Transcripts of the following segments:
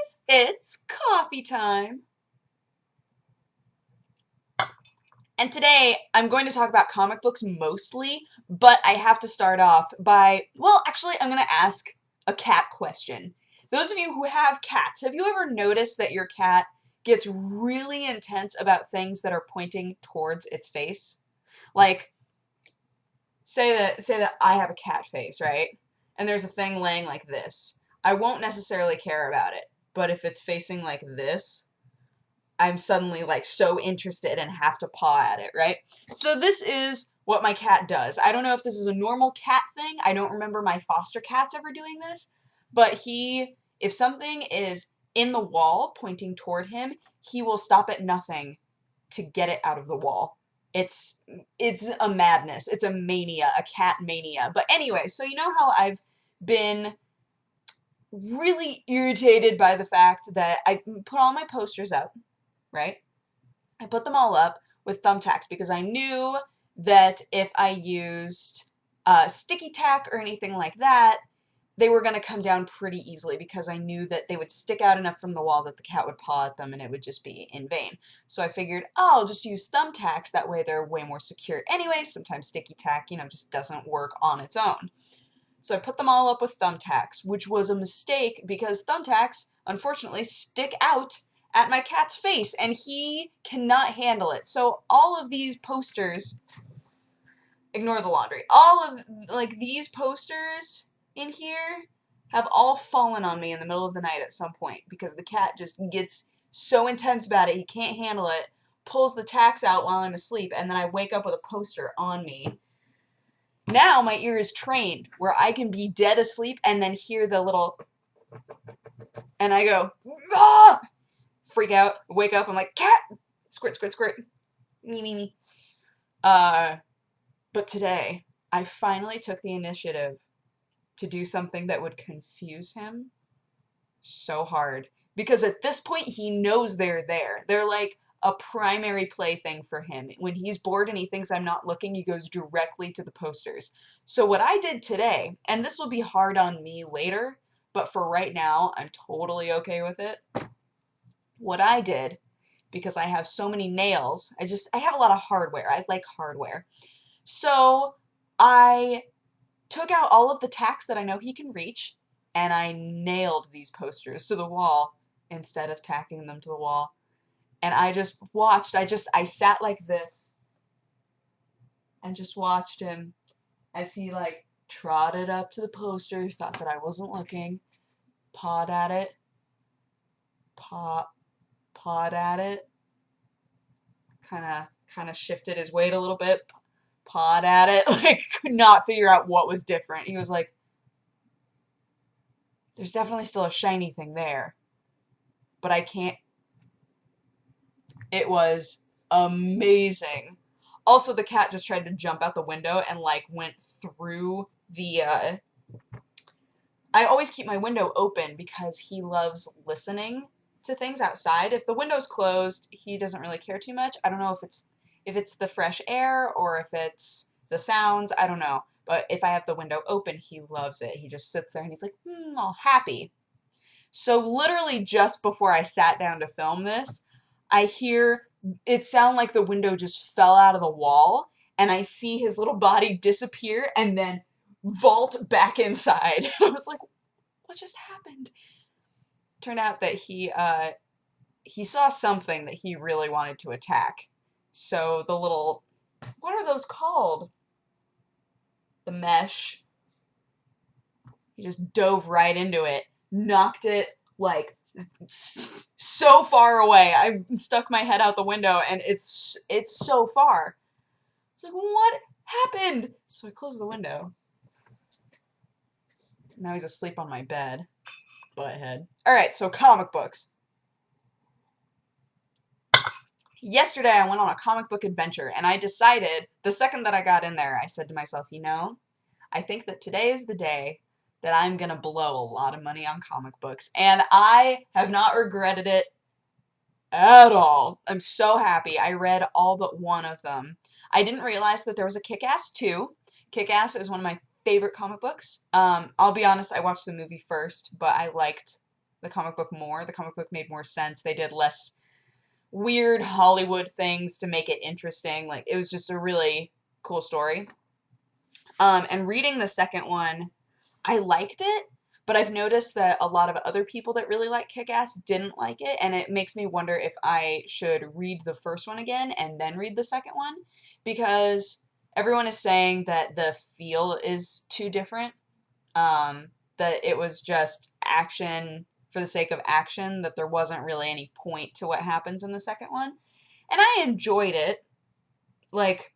guys, it's coffee time. And today I'm going to talk about comic books mostly, but I have to start off by, well, actually I'm going to ask a cat question. Those of you who have cats, have you ever noticed that your cat gets really intense about things that are pointing towards its face? Like, say that I have a cat face, right? And there's a thing laying like this. I won't necessarily care about it, but if it's facing like this, I'm suddenly like so interested and have to paw at it, right? So this is what my cat does. I don't know if this is a normal cat thing. I don't remember my foster cats ever doing this, but if something is in the wall pointing toward him, he will stop at nothing to get it out of the wall. It's a madness. It's a mania, a cat mania. But anyway, so you know how I've been really irritated by the fact that I put all my posters up, right? I put them all up with thumbtacks because I knew that if I used sticky tack or anything like that, they were going to come down pretty easily because I knew that they would stick out enough from the wall that the cat would paw at them and it would just be in vain. So I figured, oh, I'll just use thumbtacks, that way they're way more secure. Anyway, sometimes sticky tack, just doesn't work on its own. So I put them all up with thumbtacks, which was a mistake because thumbtacks, unfortunately, stick out at my cat's face, and he cannot handle it. So all of these posters, ignore the laundry, all of, like, these posters in here have all fallen on me in the middle of the night at some point because the cat just gets so intense about it, he can't handle it, pulls the tacks out while I'm asleep, and then I wake up with a poster on me. Now my ear is trained where I can be dead asleep and then hear the little, and I go, ah! Freak out, wake up, I'm like, cat! Squirt, squirt, squirt. Me, me, me. But today, I finally took the initiative to do something that would confuse him so hard. Because at this point, he knows they're there. They're like a primary plaything for him. When he's bored and he thinks I'm not looking, he goes directly to the posters. So what I did today, and this will be hard on me later, but for right now, I'm totally okay with it. What I did, because I have so many nails, I have a lot of hardware. I like hardware. So I took out all of the tacks that I know he can reach, and I nailed these posters to the wall instead of tacking them to the wall. And I just watched, I sat like this and just watched him as he like trotted up to the poster, thought that I wasn't looking, pawed at it, pawed at it, kind of shifted his weight a little bit, pawed at it, like could not figure out what was different. He was like, there's definitely still a shiny thing there, but I can't. It was amazing. Also, the cat just tried to jump out the window and like went through the I always keep my window open because he loves listening to things outside. If the window's closed, he doesn't really care too much. I don't know if it's the fresh air or if it's the sounds, I don't know. But if I have the window open, he loves it. He just sits there and he's like, all happy. So literally just before I sat down to film this, I hear it sound like the window just fell out of the wall, and I see his little body disappear and then vault back inside. I was like, what just happened? Turned out that he saw something that he really wanted to attack. So the little, what are those called? The mesh. He just dove right into it, knocked it like so far away. I stuck my head out the window and it's so far. It's like, what happened? So I closed the window. Now he's asleep on my bed. Butthead. Alright, so comic books. Yesterday I went on a comic book adventure and I decided, the second that I got in there, I said to myself, I think that today is the day that I'm gonna blow a lot of money on comic books. And I have not regretted it at all. I'm so happy. I read all but one of them. I didn't realize that there was a Kick-Ass 2. Kick-Ass is one of my favorite comic books. I'll be honest, I watched the movie first, but I liked the comic book more. The comic book made more sense. They did less weird Hollywood things to make it interesting. Like, it was just a really cool story. And reading the second one, I liked it, but I've noticed that a lot of other people that really like Kick-Ass didn't like it, and it makes me wonder if I should read the first one again and then read the second one, because everyone is saying that the feel is too different, that it was just action for the sake of action, that there wasn't really any point to what happens in the second one. And I enjoyed it. Like,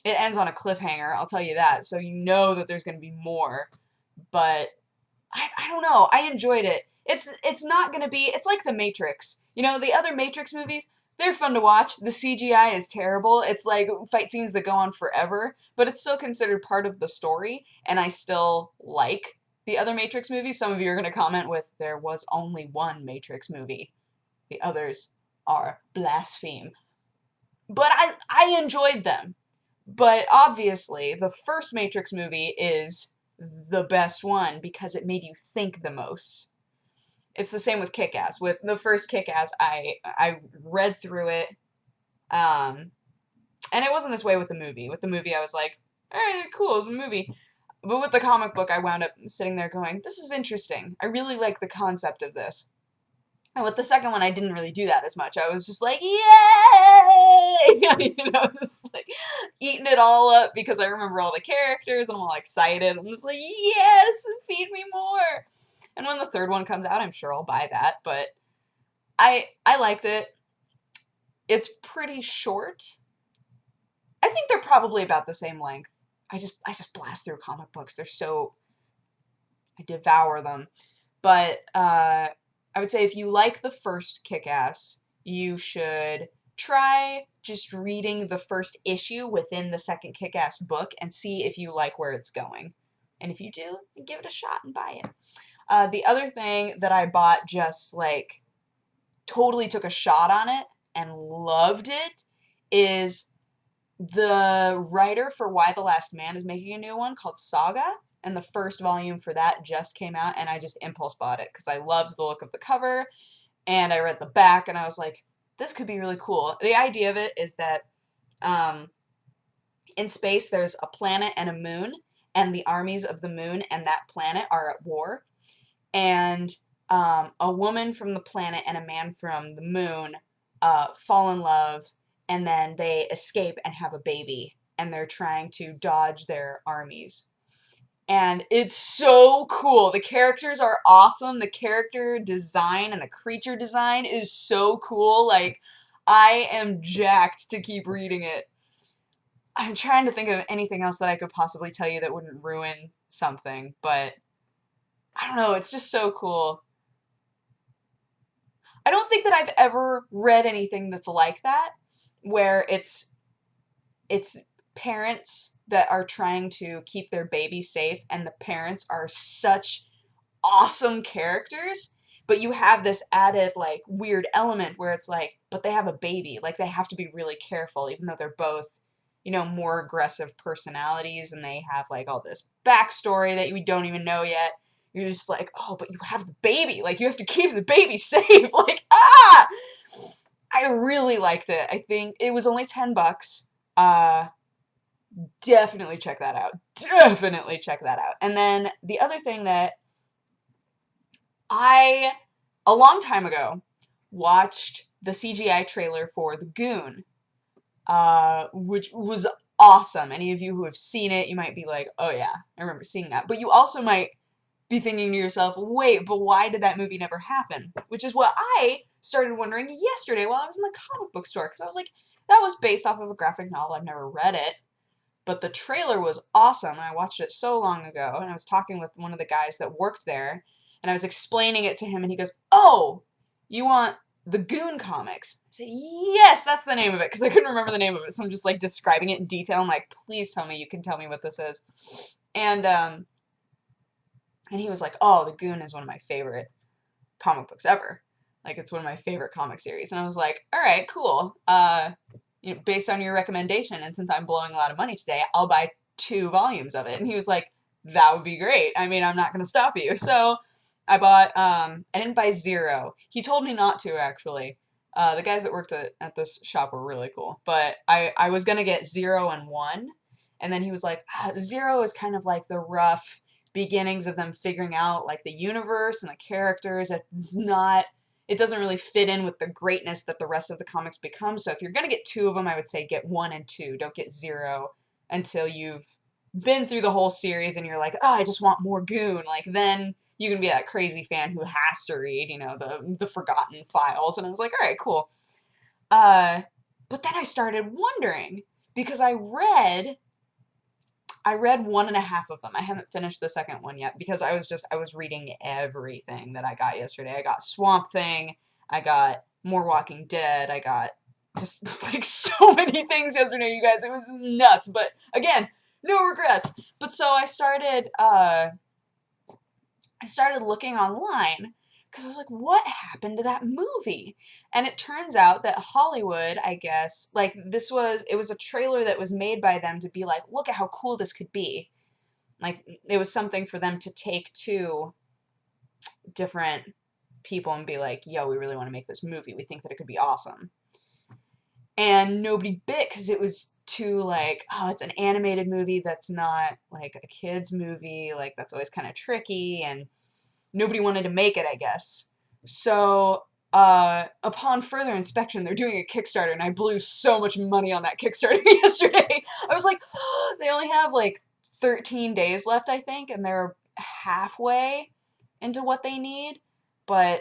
it ends on a cliffhanger, I'll tell you that, so you know that there's going to be more. But I don't know. I enjoyed it. It's not going to be... It's like The Matrix. You know, the other Matrix movies, they're fun to watch. The CGI is terrible. It's like fight scenes that go on forever, but it's still considered part of the story, and I still like the other Matrix movies. Some of you are going to comment with, there was only one Matrix movie. The others are blaspheme. But I enjoyed them. But obviously, the first Matrix movie is the best one because it made you think the most. It's the same with Kick-Ass. With the first Kick-Ass, I read through it, and it wasn't this way with the movie. With the movie, I was like, alright, cool, it was a movie. But with the comic book, I wound up sitting there going, this is interesting. I really like the concept of this. And with the second one, I didn't really do that as much. I was just like, yay! You know, just like eating it all up because I remember all the characters and I'm all excited. I'm just like, yes, feed me more. And when the third one comes out, I'm sure I'll buy that. But I liked it. It's pretty short. I think they're probably about the same length. I just blast through comic books. They're so... I devour them. But, I would say if you like the first Kick-Ass, you should try just reading the first issue within the second Kick-Ass book and see if you like where it's going. And if you do, give it a shot and buy it. The other thing that I bought, just like totally took a shot on it and loved it, is the writer for Y the Last Man is making a new one called Saga. And the first volume for that just came out, and I just impulse bought it because I loved the look of the cover, and I read the back, and I was like, this could be really cool. The idea of it is that in space there's a planet and a moon, and the armies of the moon and that planet are at war, and a woman from the planet and a man from the moon fall in love, and then they escape and have a baby, and they're trying to dodge their armies. And it's so cool. The characters are awesome. The character design and the creature design is so cool. Like, I am jacked to keep reading it. I'm trying to think of anything else that I could possibly tell you that wouldn't ruin something, but I don't know. It's just so cool. I don't think that I've ever read anything that's like that, where it's parents that are trying to keep their baby safe, and the parents are such awesome characters, but you have this added, like, weird element where it's like, but they have a baby. Like, they have to be really careful, even though they're both, you know, more aggressive personalities, and they have, like, all this backstory that we don't even know yet. You're just like, oh, but you have the baby. Like, you have to keep the baby safe. Like, ah! I really liked it. I think it was only $10. Definitely check that out. Definitely check that out. And then the other thing that I, a long time ago, watched the CGI trailer for The Goon, which was awesome. Any of you who have seen it, you might be like, oh yeah, I remember seeing that. But you also might be thinking to yourself, wait, but why did that movie never happen? Which is what I started wondering yesterday while I was in the comic book store, because I was like, that was based off of a graphic novel. I've never read it. But the trailer was awesome, and I watched it so long ago, and I was talking with one of the guys that worked there, and I was explaining it to him, and he goes, oh, you want the Goon comics? I said, yes, that's the name of it, because I couldn't remember the name of it, so I'm just, like, describing it in detail. I'm like, please tell me you can tell me what this is. And he was like, oh, the Goon is one of my favorite comic books ever. Like, it's one of my favorite comic series. And I was like, all right, cool. You know, based on your recommendation, and since I'm blowing a lot of money today, I'll buy 2 volumes of it. And he was like, that would be great. I mean, I'm not going to stop you. So I didn't buy Zero. He told me not to, actually. The guys that worked at this shop were really cool. But I was gonna get 0 and 1, and then he was like, Zero is kind of like the rough beginnings of them figuring out like the universe and the characters. It doesn't really fit in with the greatness that the rest of the comics become. So if you're gonna get 2 of them, I would say get 1 and 2. Don't get 0 until you've been through the whole series and you're like, oh, I just want more Goon. Like, then you can be that crazy fan who has to read, the Forgotten Files. And I was like, all right, cool. But then I started wondering, because I read 1.5 of them. I haven't finished the second one yet because I was reading everything that I got yesterday. I got Swamp Thing, I got more Walking Dead, I got just like so many things yesterday, you guys. It was nuts, but again, no regrets. But so I started looking online because I was like, what happened to that movie? And it turns out that Hollywood, I guess, like it was a trailer that was made by them to be like, look at how cool this could be. Like, it was something for them to take to different people and be like, yo, we really want to make this movie. We think that it could be awesome. And nobody bit because it was too like, oh, it's an animated movie that's not like a kid's movie. Like, that's always kind of tricky, and nobody wanted to make it, I guess. So, upon further inspection, they're doing a Kickstarter, and I blew so much money on that Kickstarter yesterday. I was like, oh, they only have like 13 days left, I think, and they're halfway into what they need. But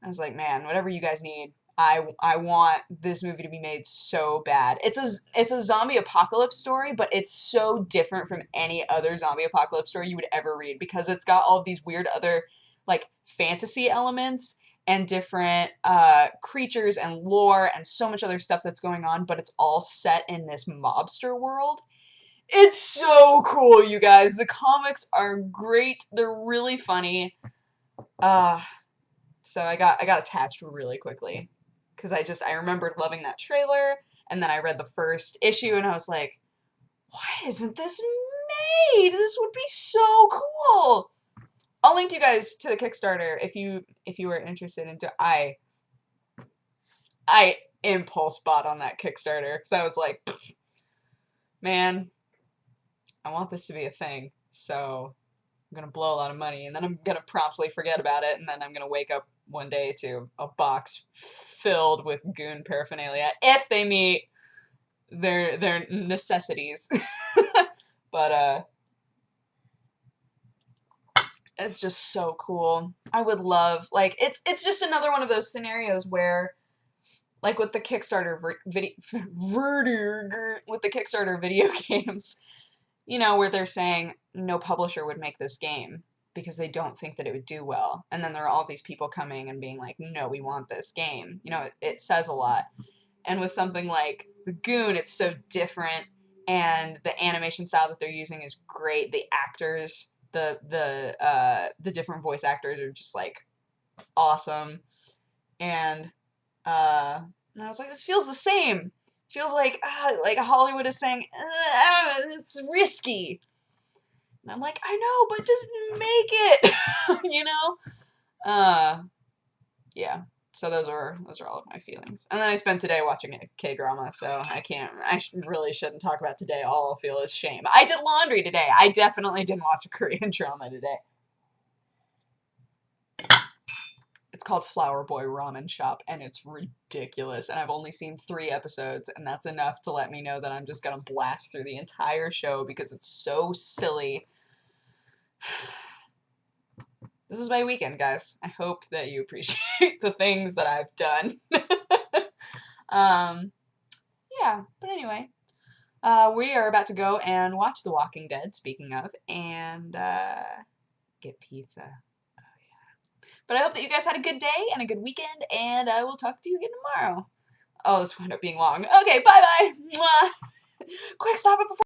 I was like, man, whatever you guys need, I want this movie to be made so bad. It's a zombie apocalypse story, but it's so different from any other zombie apocalypse story you would ever read because it's got all of these weird other like fantasy elements and different creatures and lore and so much other stuff that's going on, but it's all set in this mobster world. It's so cool, you guys. The comics are great. They're really funny. So I got attached really quickly because I remembered loving that trailer, and then I read the first issue and I was like, why isn't this made? This would be so cool. I'll link you guys to the Kickstarter if you were interested into. I impulse bought on that Kickstarter because I was like, man, I want this to be a thing, so I'm gonna blow a lot of money, and then I'm gonna promptly forget about it, and then I'm gonna wake up one day to a box filled with Goon paraphernalia if they meet their necessities. But it's just so cool. I would love, like, it's just another one of those scenarios where, like with the Kickstarter video games, where they're saying no publisher would make this game because they don't think that it would do well. And then there are all these people coming and being like, no, we want this game. It says a lot. And with something like the Goon, it's so different, and the animation style that they're using is great. The actors, the different voice actors are just like awesome. And I was like, this feels the same. Feels like Hollywood is saying, it's risky. And I'm like, I know, but just make it, Yeah. So those are all of my feelings. And then I spent today watching a K-drama, so I really shouldn't talk about today. All I'll feel is shame. I did laundry today. I definitely didn't watch a Korean drama today. It's called Flower Boy Ramen Shop, and it's ridiculous. And I've only seen 3 episodes, and that's enough to let me know that I'm just gonna blast through the entire show because it's so silly. This is my weekend, guys. I hope that you appreciate the things that I've done. Yeah, but anyway. We are about to go and watch The Walking Dead, speaking of, and get pizza. Oh, yeah. But I hope that you guys had a good day and a good weekend, and I will talk to you again tomorrow. Oh, this wound up being long. Okay, bye-bye! Quick, stop it before